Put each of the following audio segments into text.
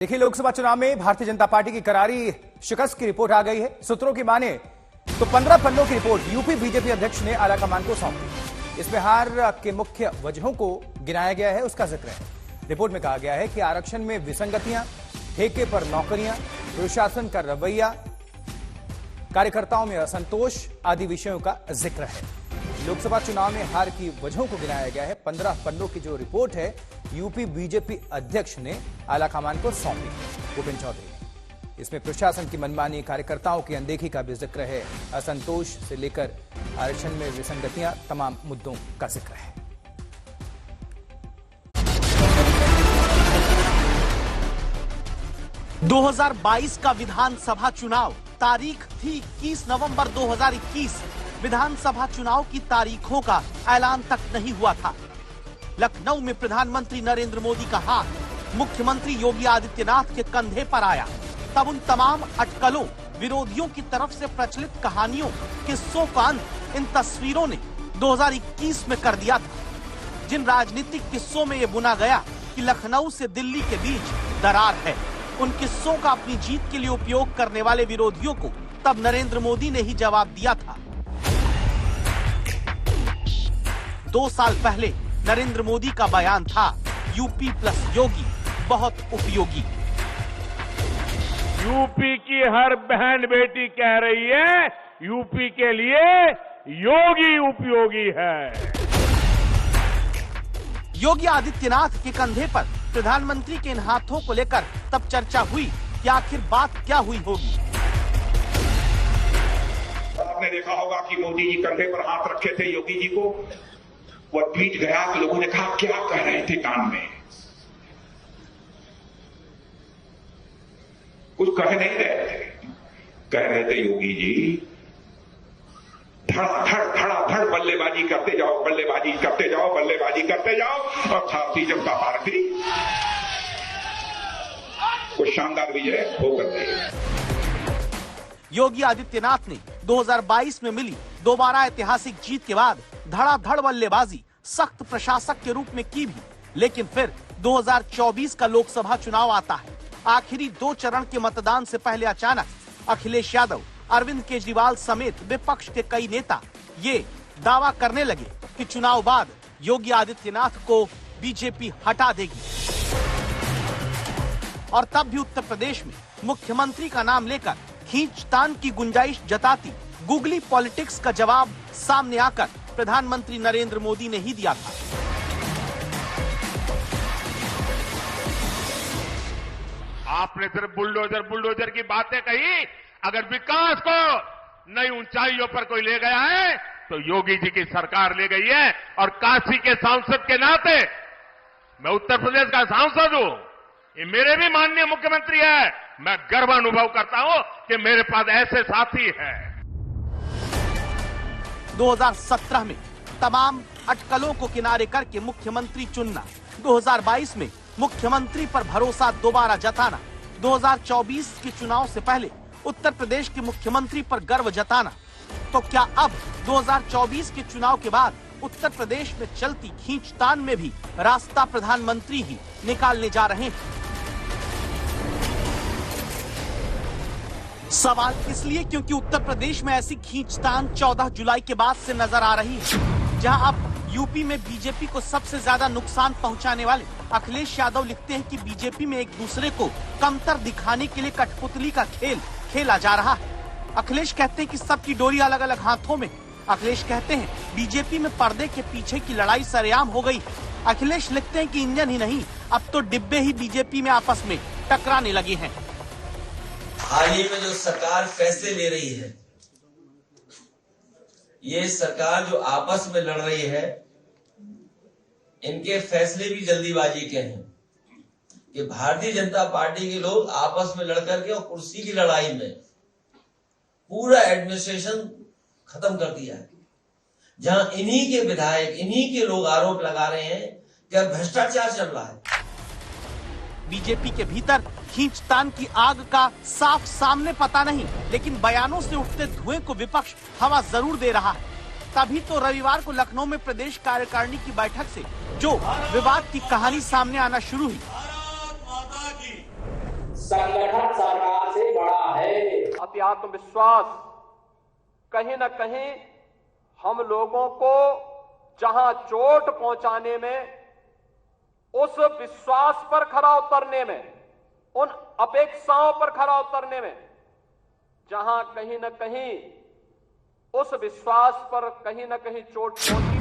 देखिए, लोकसभा चुनाव में भारतीय जनता पार्टी की करारी शिकस्त की रिपोर्ट आ गई है। सूत्रों की माने तो 15 पन्नों की रिपोर्ट यूपी बीजेपी अध्यक्ष ने आलाकमान को सौंपी। इसमें हार के मुख्य वजहों को गिनाया गया है, उसका जिक्र है। रिपोर्ट में कहा गया है कि आरक्षण में विसंगतियां, ठेके पर नौकरियां, प्रशासन का रवैया, कार्यकर्ताओं में असंतोष आदि विषयों का जिक्र है। लोकसभा चुनाव में हार की वजहों को गिनाया गया है। 15 पन्नों की जो रिपोर्ट है यूपी बीजेपी अध्यक्ष ने आलाकमान को सौंपी भूपेंद्र चौधरी ने। इसमें प्रशासन की मनमानी, कार्यकर्ताओं की अनदेखी का भी जिक्र है। असंतोष से लेकर आरक्षण में विसंगतियां, तमाम मुद्दों का जिक्र है। (2022) का विधानसभा चुनाव, तारीख थी 21 नवंबर 2021। विधानसभा चुनाव की तारीखों का ऐलान तक नहीं हुआ था। लखनऊ में प्रधानमंत्री नरेंद्र मोदी का हाथ मुख्यमंत्री योगी आदित्यनाथ के कंधे पर आया। तब उन तमाम अटकलों, विरोधियों की तरफ से प्रचलित कहानियों, किस्सों का अंत इन तस्वीरों ने 2021 में कर दिया था। जिन राजनीतिक किस्सों में ये बुना गया कि लखनऊ से दिल्ली के बीच दरार है, उन किस्सों का अपनी जीत के लिए उपयोग करने वाले विरोधियों को तब नरेंद्र मोदी ने ही जवाब दिया था। 2 साल पहले नरेंद्र मोदी का बयान था, यूपी प्लस योगी बहुत उपयोगी। यूपी की हर बहन बेटी कह रही है, यूपी के लिए योगी उपयोगी है। योगी आदित्यनाथ के कंधे पर प्रधानमंत्री के इन हाथों को लेकर तब चर्चा हुई कि आखिर बात क्या हुई होगी। आपने देखा होगा कि मोदी जी कंधे पर हाथ रखे थे योगी जी को, वह ट्वीट गया तो लोगों ने कहा क्या कह रहे थे कान में, कुछ कह नहीं रहे थे, कह रहे थे योगी जी धड़ बल्लेबाजी करते जाओ, बल्लेबाजी करते जाओ, बल्लेबाजी करते जाओ, और भारतीय जनता पार्टी को शानदार विजय होकर दे। योगी आदित्यनाथ ने 2022 में मिली दोबारा ऐतिहासिक जीत के बाद धड़ाधड़ बल्लेबाजी सख्त प्रशासक के रूप में की भी, लेकिन फिर 2024 का लोकसभा चुनाव आता है। आखिरी 2 चरण के मतदान से पहले अचानक अखिलेश यादव, अरविंद केजरीवाल समेत विपक्ष के कई नेता ये दावा करने लगे कि चुनाव बाद योगी आदित्यनाथ को बीजेपी हटा देगी। और तब भी उत्तर प्रदेश में मुख्यमंत्री का नाम लेकर खींचतान की गुंजाइश जताती गूगली पॉलिटिक्स का जवाब सामने आकर प्रधानमंत्री नरेंद्र मोदी ने ही दिया था। आपने सिर्फ बुलडोजर की बातें कही। अगर विकास को नई ऊंचाइयों पर कोई ले गया है तो योगी जी की सरकार ले गई है। और काशी के सांसद के नाते मैं उत्तर प्रदेश का सांसद हूं, ये मेरे भी माननीय मुख्यमंत्री है। मैं गर्व अनुभव करता हूं कि मेरे पास ऐसे साथी हैं। 2017 में तमाम अटकलों को किनारे करके मुख्यमंत्री चुनना, 2022 में मुख्यमंत्री पर भरोसा दोबारा जताना, 2024 के चुनाव से पहले उत्तर प्रदेश के मुख्यमंत्री पर गर्व जताना, तो क्या अब 2024 के चुनाव के बाद उत्तर प्रदेश में चलती खींचतान में भी रास्ता प्रधानमंत्री ही निकालने जा रहे हैं? सवाल इसलिए क्योंकि उत्तर प्रदेश में ऐसी खींचतान 14 जुलाई के बाद से नजर आ रही है, जहां अब यूपी में बीजेपी को सबसे ज्यादा नुकसान पहुंचाने वाले अखिलेश यादव लिखते हैं कि बीजेपी में एक दूसरे को कमतर दिखाने के लिए कठपुतली का खेल खेला जा रहा है। अखिलेश कहते हैं कि सबकी डोरी अलग अलग हाथों में। अखिलेश कहते हैं बीजेपी में पर्दे के पीछे की लड़ाई सरेआम हो गई। अखिलेश लिखते हैं कि इंजन ही नहीं, अब तो डिब्बे ही बीजेपी में आपस में टकराने लगे हैं। हाल ही में जो सरकार फैसले ले रही है, ये सरकार जो आपस में लड़ रही है, इनके फैसले भी जल्दीबाजी के हैं कि भारतीय जनता पार्टी के लोग आपस में लड़कर के और कुर्सी की लड़ाई में पूरा एडमिनिस्ट्रेशन खत्म कर दिया है। जहां इन्हीं के विधायक, इन्हीं के लोग आरोप लगा रहे हैं कि भ्रष्टाचार चल रहा है। बीजेपी के भीतर खींचतान की आग का साफ सामने पता नहीं, लेकिन बयानों से उठते धुएं को विपक्ष हवा जरूर दे रहा है। तभी तो रविवार को लखनऊ में प्रदेश कार्यकारिणी की बैठक से जो विवाद की कहानी सामने आना शुरू हुई, संगठन सरकार से बड़ा है। अति आत्मविश्वास कहीं न कहीं हम लोगों को जहां चोट पहुंचाने में, उस विश्वास पर खरा उतरने में, उन अपेक्षाओं पर खरा उतरने में, जहां कहीं न कहीं उस विश्वास पर कहीं न कहीं चोट पहुंची,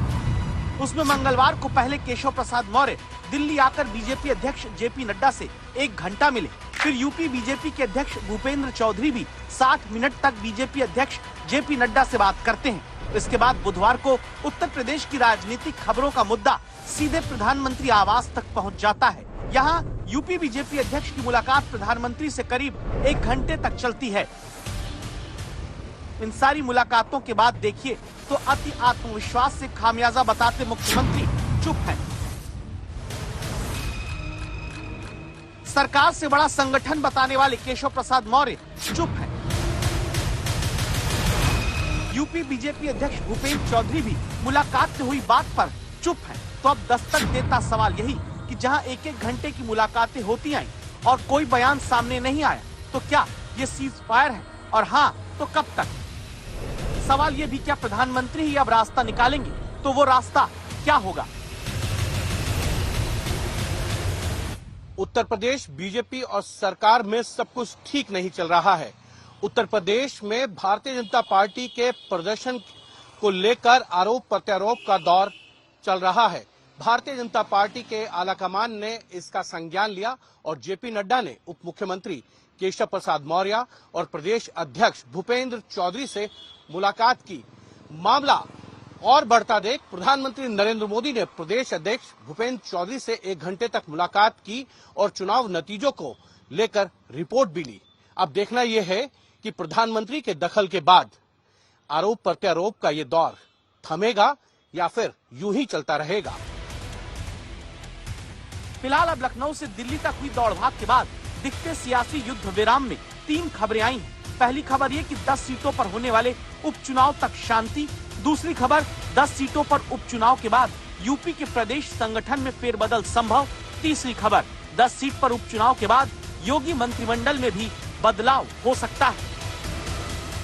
उसमें मंगलवार को पहले केशव प्रसाद मौर्य दिल्ली आकर बीजेपी अध्यक्ष जेपी नड्डा से 1 घंटा मिले। फिर यूपी बीजेपी के अध्यक्ष भूपेंद्र चौधरी भी 60 मिनट तक बीजेपी अध्यक्ष जेपी नड्डा से बात करते हैं। इसके बाद बुधवार को उत्तर प्रदेश की राजनीतिक खबरों का मुद्दा सीधे प्रधानमंत्री आवास तक पहुंच जाता है। यहाँ यूपी बीजेपी अध्यक्ष की मुलाकात प्रधानमंत्री से करीब 1 घंटे तक चलती है। इन सारी मुलाकातों के बाद देखिए तो अति आत्मविश्वास से खामियाजा बताते मुख्यमंत्री चुप हैं। सरकार से बड़ा संगठन बताने वाले केशव प्रसाद मौर्य चुप हैं। यूपी बीजेपी अध्यक्ष भूपेंद्र चौधरी भी मुलाकात से हुई बात पर चुप हैं। तो अब दस्तक देता सवाल यही कि जहां 1-1 घंटे की मुलाकातें होती आई और कोई बयान सामने नहीं आया, तो क्या ये सीज फायर है? और हाँ, तो कब तक? सवाल ये भी, क्या प्रधानमंत्री ही अब रास्ता निकालेंगे? तो वो रास्ता क्या होगा? उत्तर प्रदेश बीजेपी और सरकार में सब कुछ ठीक नहीं चल रहा है। उत्तर प्रदेश में भारतीय जनता पार्टी के प्रदर्शन को लेकर आरोप प्रत्यारोप का दौर चल रहा है। भारतीय जनता पार्टी के आलाकमान ने इसका संज्ञान लिया और जेपी नड्डा ने उप मुख्यमंत्री केशव प्रसाद मौर्य और प्रदेश अध्यक्ष भूपेंद्र चौधरी से मुलाकात की। मामला और बढ़ता देख प्रधानमंत्री नरेंद्र मोदी ने प्रदेश अध्यक्ष भूपेंद्र चौधरी से 1 घंटे तक मुलाकात की और चुनाव नतीजों को लेकर रिपोर्ट भी ली। अब देखना यह है कि प्रधानमंत्री के दखल के बाद आरोप प्रत्यारोप का ये दौर थमेगा या फिर यूं ही चलता रहेगा। फिलहाल अब लखनऊ से दिल्ली तक हुई दौड़ भाग के बाद दिखते सियासी युद्ध विराम में 3 खबरें आई हैं। पहली खबर ये कि 10 सीटों पर होने वाले उपचुनाव तक शांति। दूसरी खबर, 10 सीटों पर उपचुनाव के बाद यूपी के प्रदेश संगठन में फेरबदल संभव। तीसरी खबर, 10 सीट पर उपचुनाव के बाद योगी मंत्रिमंडल में भी बदलाव हो सकता है।